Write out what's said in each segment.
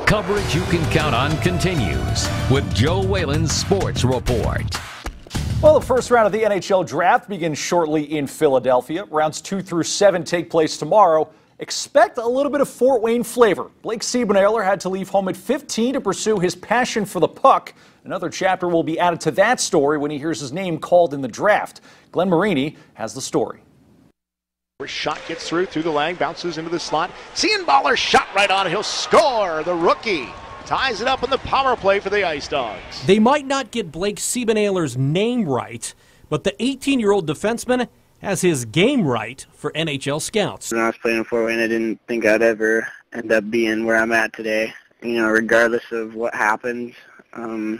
Coverage you can count on continues with Joe Whalen's Sports Report. Well, the first round of the NHL Draft begins shortly in Philadelphia. Rounds 2 through 7 take place tomorrow. Expect a little bit of Fort Wayne flavor. Blake Siebenaler had to leave home at 15 to pursue his passion for the puck. Another chapter will be added to that story when he hears his name called in the draft. Glenn Marini has the story. First shot gets through the lane, bounces into the slot. Siebenaler shot right on it. He'll score. The rookie ties it up in the power play for the Ice Dogs. They might not get Blake Siebenaler's name right, but the 18-year-old defenseman has his game right for NHL scouts. When I was playing in Fort Wayne, I didn't think I'd ever end up being where I'm at today. You know, regardless of what happens, I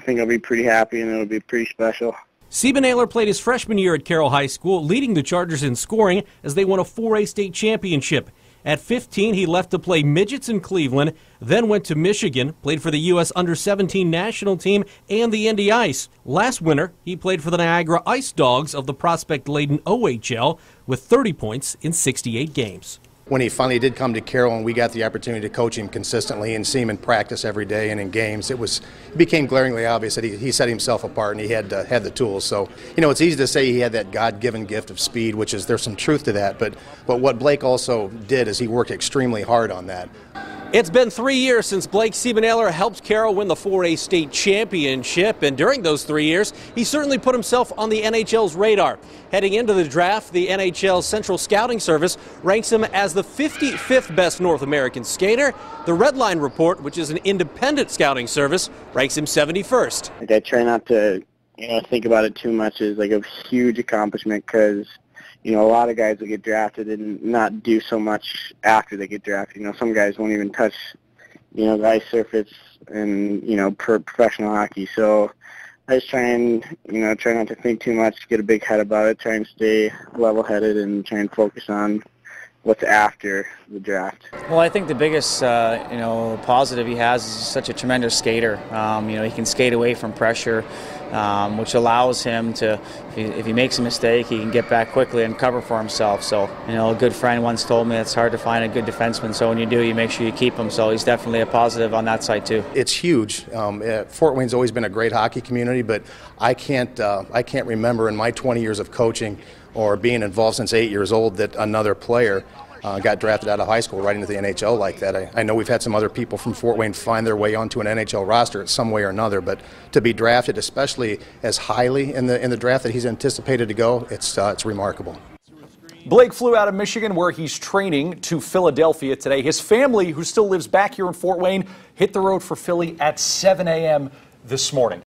think I'll be pretty happy and it'll be pretty special. Siebenaler played his freshman year at Carroll High School, leading the Chargers in scoring as they won a 4A state championship. At 15, he left to play midgets in Cleveland, then went to Michigan, played for the U.S. Under-17 national team and the Indy Ice. Last winter, he played for the Niagara Ice Dogs of the prospect-laden OHL with 30 points in 68 games. When he finally did come to Carroll and we got the opportunity to coach him consistently and see him in practice every day and in games, it became glaringly obvious that he set himself apart and he had the tools. So, you know, it's easy to say he had that God-given gift of speed, which is, there's some truth to that, but what Blake also did is he worked extremely hard on that. It's been 3 years since Blake Siebenaler helped Carroll win the 4A state championship, and during those 3 years, he certainly put himself on the NHL's radar. Heading into the draft, the NHL Central Scouting Service ranks him as the 55th best North American skater. The Red Line Report, which is an independent scouting service, ranks him 71st. I try not to, think about it too much as like a huge accomplishment because, a lot of guys will get drafted and not do so much after they get drafted. Some guys won't even touch, the ice surface in, professional hockey. So I just try and, try not to think too much, get a big head about it, try and stay level-headed and try and focus on what's after the draft. Well, I think the biggest, positive he has is he's such a tremendous skater. He can skate away from pressure, which allows him to, if he makes a mistake, he can get back quickly and cover for himself. So, a good friend once told me it's hard to find a good defenseman, so when you do, you make sure you keep him. So he's definitely a positive on that side too. It's huge. Fort Wayne's always been a great hockey community, but I can't remember in my 20 years of coaching or being involved since 8 years old that another player got drafted out of high school right into the NHL like that. I know we've had some other people from Fort Wayne find their way onto an NHL roster in some way or another, but to be drafted, especially as highly in the draft that he's anticipated to go, it's remarkable. Blake flew out of Michigan, where he's training, to Philadelphia today. His family, who still lives back here in Fort Wayne, hit the road for Philly at 7 a.m. this morning.